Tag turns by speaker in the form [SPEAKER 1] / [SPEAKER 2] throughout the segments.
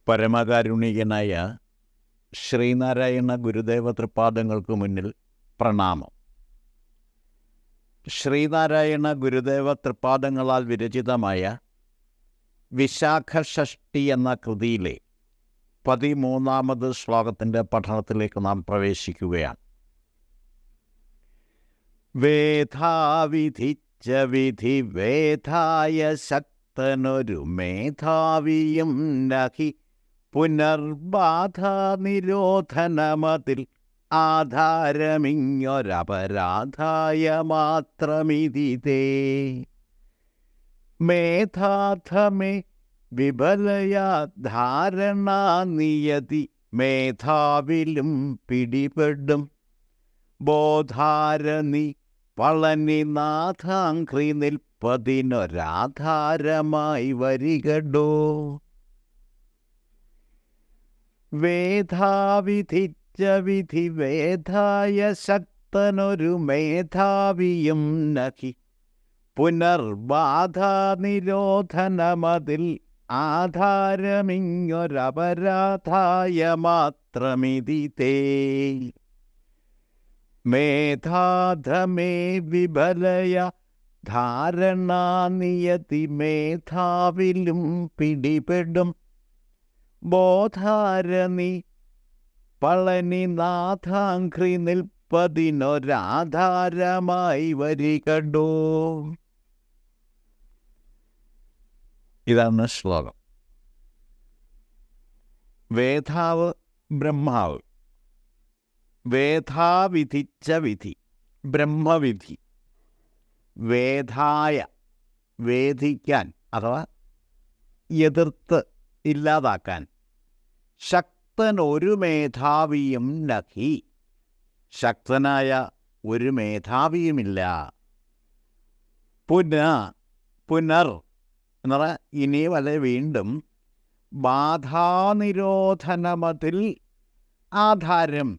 [SPEAKER 1] പരമകാരുണികനായ ശ്രീനാരായണ ഗുരുദേവ തൃപാദങ്ങൾക്ക് മുന്നിൽ പ്രണാമം. ശ്രീനാരായണ ഗുരുദേവ തൃപാദങ്ങളാൽ വിരചിതമായ വിശാഖ ഷഷ്ടി എന്ന കൃതിയിലെ 13ാമത് ശ്ലോകത്തിൻ്റെ പഠനത്തിലേക്ക് നാം പ്രവേശിക്കുകയാണ്. വേദാവിധിച്ച വിധി വേദായ ശക്തനൊരു മേധാവിയും നഹി പുനർബാധ നിരോധനമതിൽ ആധാരമിങ്ങൊരപരാധായ മാത്രമിതി തേ മേധാധമേ വിബലയ ധാരണാ നിയതി മേധാവിലും പിടിപെടും ബോധാരണി പളനി നാഥാംഘ്രി നിൽപ്പതിനൊരാധാരമായി വരികടോ. വേദാവിധിച്ച വിധി വേദായ ശക്തനൊരു മേധാവിയും നഹി പുനർബാധ നിരോധനമതിൽ ആധാരമിങ്ങൊരപരാധായ മാത്രമിതി തേ മേധാധമേ വിബലയ ധാരണാ നിയതി മേധാവിലും പിടിപെടും ബോധാരണി പളനി നാഥാംഘ്രി നിൽപ്പതിനൊരാധാരമായി വരികടോ. ഇതാണ് ശ്ലോകം. വേദാവ് ബ്രഹ്മാവ്, വേദാവിധിച്ച വിധി ബ്രഹ്മവിധി, വേദായ വേദിക്കാൻ അഥവാ എതിർത്ത് ഇല്ലാതാക്കാൻ, ശക്തൻ ഒരു മേധാവിയും നഹി ശക്തനായ ഒരു മേധാവിയുമില്ല, പുനർ എന്ന് പറഞ്ഞാൽ ഇനി വല്ല വീണ്ടും, ബാധാനിരോധനമതിൽ ആധാരം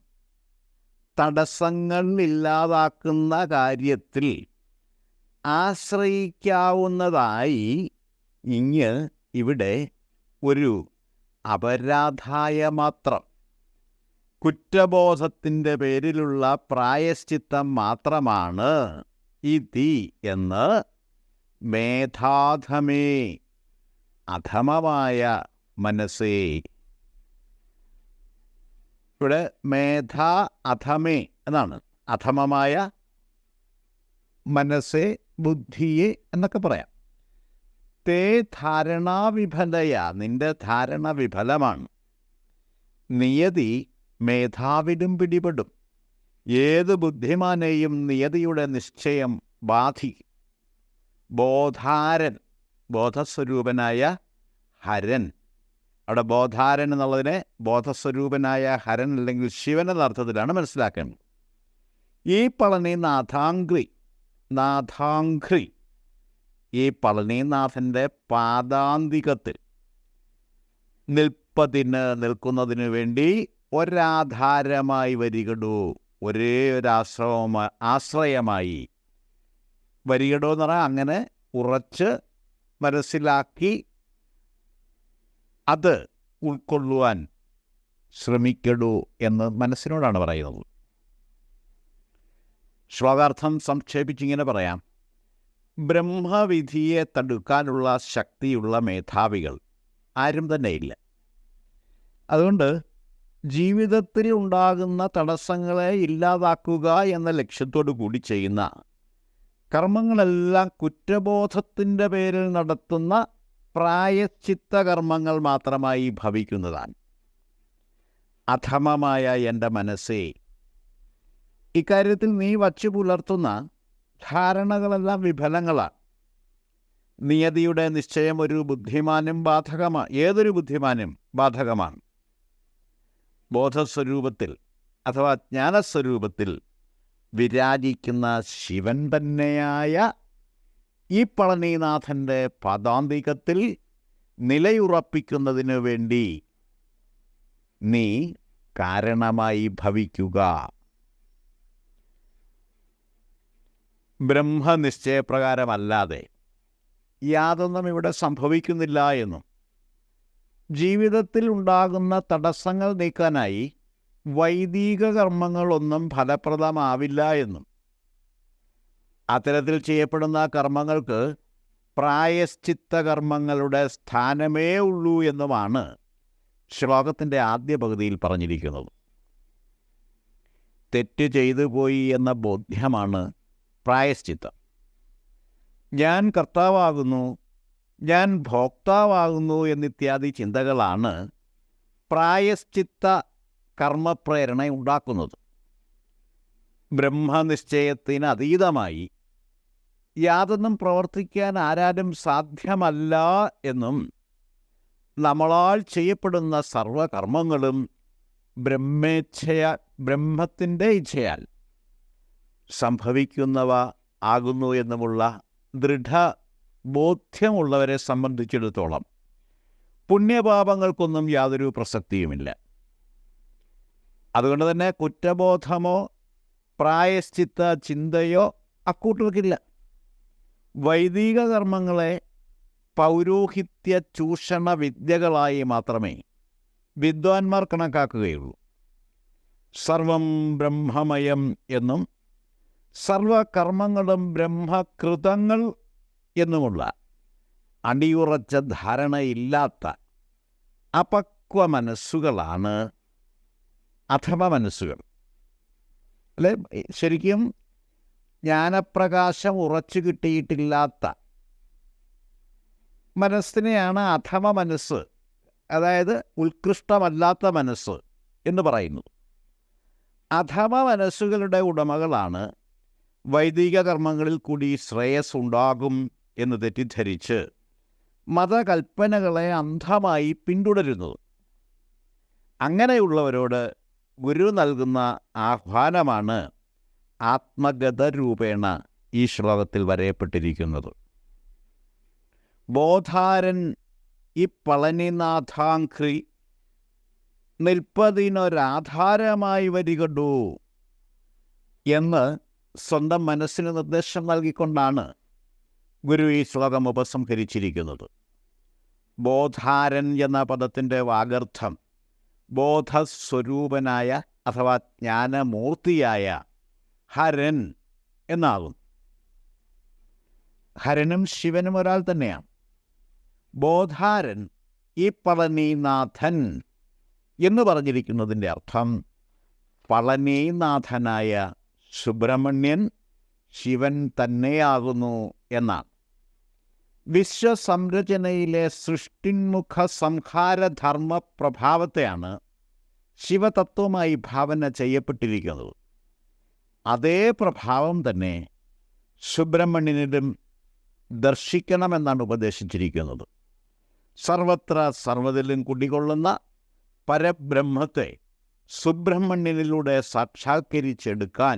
[SPEAKER 1] തടസ്സങ്ങൾ ഇല്ലാതാക്കുന്ന കാര്യത്തിൽ ആശ്രയിക്കാവുന്നതായി ഇങ്ങ് ഇവിടെ ഒരു അപരാധായ മാത്രം, കുറ്റബോധത്തിൻ്റെ പേരിലുള്ള പ്രായശ്ചിത്തം മാത്രമാണ് ഇതി എന്ന് മേധാധമേ അധമമായ മനസ്സേ. ഇവിടെ മേധാ അധമേ എന്നാണ്, അധമമായ മനസ്സേ ബുദ്ധിയെ എന്നൊക്കെ പറയാം. തേ ധാരണാവിഫലയ നിന്റെ ധാരണ വിഫലമാണ്, നിയതി മേധാവിലും പിടിപെടും. ഏത് ബുദ്ധിമാനെയും നിയതിയുടെ നിശ്ചയം ബാധിക്കും. ബോധാരൻ ബോധസ്വരൂപനായ ഹരൻ, അവിടെ ബോധാരൻ എന്നുള്ളതിനെ ബോധസ്വരൂപനായ ഹരൻ അല്ലെങ്കിൽ ശിവൻ എന്ന അർത്ഥത്തിലാണ് മനസ്സിലാക്കേണ്ടത്. ഈ പളനി നാഥാംഘ്രി ഈ പളനിനാഥൻ്റെ പാദാന്തികത്തിൽ നിൽക്കുന്നതിന് വേണ്ടി ഒരാധാരമായി വരികടോ, ഒരേ ഒരു ആശ്രയമായി വരികടോ എന്ന് പറഞ്ഞാൽ അങ്ങനെ ഉറച്ച് മനസ്സിലാക്കി അത് ഉൾക്കൊള്ളുവാൻ ശ്രമിക്കടോ എന്ന് മനസ്സിനോടാണ് പറയുന്നത്. ശ്ലോകാർത്ഥം സംക്ഷേപിച്ചിങ്ങനെ പറയാം. ബ്രഹ്മവിധിയെ തടുക്കാനുള്ള ശക്തിയുള്ള മേധാവികൾ ആരും തന്നെയില്ല. അതുകൊണ്ട് ജീവിതത്തിൽ ഉണ്ടാകുന്ന തടസ്സങ്ങളെ ഇല്ലാതാക്കുക എന്ന ലക്ഷ്യത്തോടു കൂടി ചെയ്യുന്ന കർമ്മങ്ങളെല്ലാം കുറ്റബോധത്തിൻ്റെ പേരിൽ നടത്തുന്ന പ്രായശ്ചിത്ത കർമ്മങ്ങൾ മാത്രമായി ഭവിക്കുന്നതാണ്. അധമമായ എൻ്റെ മനസ്സേ, ഇക്കാര്യത്തിൽ നീ വച്ചു പുലർത്തുന്ന ധാരണകളെല്ലാം വിഫലങ്ങളാണ്. നിയതിയുടെ നിശ്ചയം ഒരു ബുദ്ധിമാനും ബാധകമാണ്, ഏതൊരു ബുദ്ധിമാനും ബാധകമാണ്. ബോധസ്വരൂപത്തിൽ അഥവാ ജ്ഞാനസ്വരൂപത്തിൽ വിരാജിക്കുന്ന ശിവൻ തന്നെയായ ഈ പളനിനാഥൻ്റെ പദാന്തികത്തിൽ നിലയുറപ്പിക്കുന്നതിന് വേണ്ടി നീ കാരണമായി ഭവിക്കുക. ബ്രഹ്മനിശ്ചയപ്രകാരമല്ലാതെ യാതൊന്നും ഇവിടെ സംഭവിക്കുന്നില്ല എന്നും ജീവിതത്തിൽ ഉണ്ടാകുന്ന തടസ്സങ്ങൾ നീക്കാനായി വൈദിക കർമ്മങ്ങളൊന്നും ഫലപ്രദമാവില്ല എന്നും അത്തരത്തിൽ ചെയ്യപ്പെടുന്ന കർമ്മങ്ങൾക്ക് പ്രായശ്ചിത്ത കർമ്മങ്ങളുടെ സ്ഥാനമേ ഉള്ളൂ എന്നുമാണ് ശ്ലോകത്തിൻ്റെ ആദ്യ പകുതിയിൽ പറഞ്ഞിരിക്കുന്നത്. തെറ്റ് ചെയ്തു പോയി എന്ന ബോധ്യമാണ് പ്രായശ്ചിത്തം. ഞാൻ കർത്താവാകുന്നു, ഞാൻ ഭോക്താവാകുന്നു എന്നിത്യാദി ചിന്തകളാണ് പ്രായശ്ചിത്ത കർമ്മപ്രേരണ ഉണ്ടാക്കുന്നത്. ബ്രഹ്മനിശ്ചയത്തിന് അതീതമായി യാതൊന്നും പ്രവർത്തിക്കാൻ ആരാലും സാധ്യമല്ല എന്നും നമ്മളാൽ ചെയ്യപ്പെടുന്ന സർവകർമ്മങ്ങളും ബ്രഹ്മത്തിൻ്റെ ഇച്ഛയാൽ സംഭവിക്കുന്നവ ആകുന്നു എന്നുമുള്ള ദൃഢബോധ്യമുള്ളവരെ സംബന്ധിച്ചിടത്തോളം പുണ്യപാപങ്ങൾക്കൊന്നും യാതൊരു പ്രസക്തിയുമില്ല. അതുകൊണ്ട് തന്നെ കുറ്റബോധമോ പ്രായശ്ചിത്ത ചിന്തയോ അക്കൂട്ടർക്കില്ല. വൈദിക കർമ്മങ്ങളെ പൗരോഹിത്യ ചൂഷണ വിദ്യകളായി മാത്രമേ വിദ്വാൻമാർ കണക്കാക്കുകയുള്ളൂ. സർവം ബ്രഹ്മമയം എന്നും സർവകർമ്മങ്ങളും ബ്രഹ്മകൃതങ്ങൾ എന്നുമുള്ള അടിയുറച്ച ധാരണയില്ലാത്ത അപക്വ മനസ്സുകളാണ് അധമ മനസ്സുകൾ. അല്ലെ, ശരിക്കും ജ്ഞാനപ്രകാശം ഉറച്ചു കിട്ടിയിട്ടില്ലാത്ത മനസ്സിനെയാണ് അധമ മനസ്സ്, അതായത് ഉത്കൃഷ്ടമല്ലാത്ത മനസ്സ് എന്ന് പറയുന്നത്. അധമ മനസ്സുകളുടെ ഉടമകളാണ് വൈദിക കർമ്മങ്ങളിൽ കൂടി ശ്രേയസ് ഉണ്ടാകും എന്ന് തെറ്റിദ്ധരിച്ച് മതകൽപ്പനകളെ അന്ധമായി പിന്തുടരുന്നത്. അങ്ങനെയുള്ളവരോട് ഗുരു നൽകുന്ന ആഹ്വാനമാണ് ആത്മഗത രൂപേണ ഈ ശ്ലോകത്തിൽ വരയപ്പെട്ടിരിക്കുന്നത്. ബോധാരൻ ഈ പളനിനാഥാംഘ്രി നിൽപ്പതിനൊരാധാരമായി വരികടൂ എന്ന് സ്വന്തം മനസ്സിന് നിർദ്ദേശം നൽകിക്കൊണ്ടാണ് ഗുരു ഈ ശ്ലോകം ഉപസംഹരിച്ചിരിക്കുന്നത്. ബോധാരൻ എന്ന പദത്തിൻ്റെ വാഗർത്ഥം ബോധസ്വരൂപനായ അഥവാ ജ്ഞാനമൂർത്തിയായ ഹരൻ എന്നാകും. ഹരനും ശിവനും ഒരാൾ തന്നെയാണ്. ബോധാരൻ ഈ പളനിനാഥൻ എന്ന് പറഞ്ഞിരിക്കുന്നതിൻ്റെ അർത്ഥം പളനിനാഥനായ സുബ്രഹ്മണ്യൻ ശിവൻ തന്നെയാകുന്നു എന്നാണ്. വിശ്വസംരചനയിലെ സൃഷ്ടിന്മുഖ സംഹാരധർമ്മ പ്രഭാവത്തെയാണ് ശിവതത്വമായി ഭാവന ചെയ്യപ്പെട്ടിരിക്കുന്നത്. അതേ പ്രഭാവം തന്നെ സുബ്രഹ്മണ്യനിലും ദർശിക്കണമെന്നാണ് ഉപദേശിച്ചിരിക്കുന്നത്. സർവത്ര സർവ്വതിലും കുടികൊള്ളുന്ന പരബ്രഹ്മത്തെ സുബ്രഹ്മണ്യനിലൂടെ സാക്ഷാത്കരിച്ചെടുക്കാൻ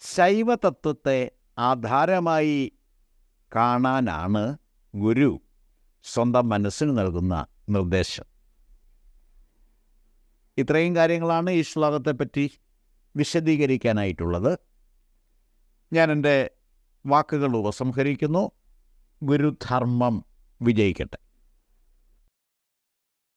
[SPEAKER 1] ശൈവതത്വത്തെ ആധാരമായി കാണാനാണ് ഗുരു സ്വന്തം മനസ്സിന് നൽകുന്ന നിർദ്ദേശം. ഇത്രയും കാര്യങ്ങളാണ് ഈ ശ്ലോകത്തെപ്പറ്റി വിശദീകരിക്കാനായിട്ടുള്ളത്. ഞാൻ എൻ്റെ വാക്കുകൾ ഉപസംഹരിക്കുന്നു. ഗുരുധർമ്മം വിജയിക്കട്ടെ.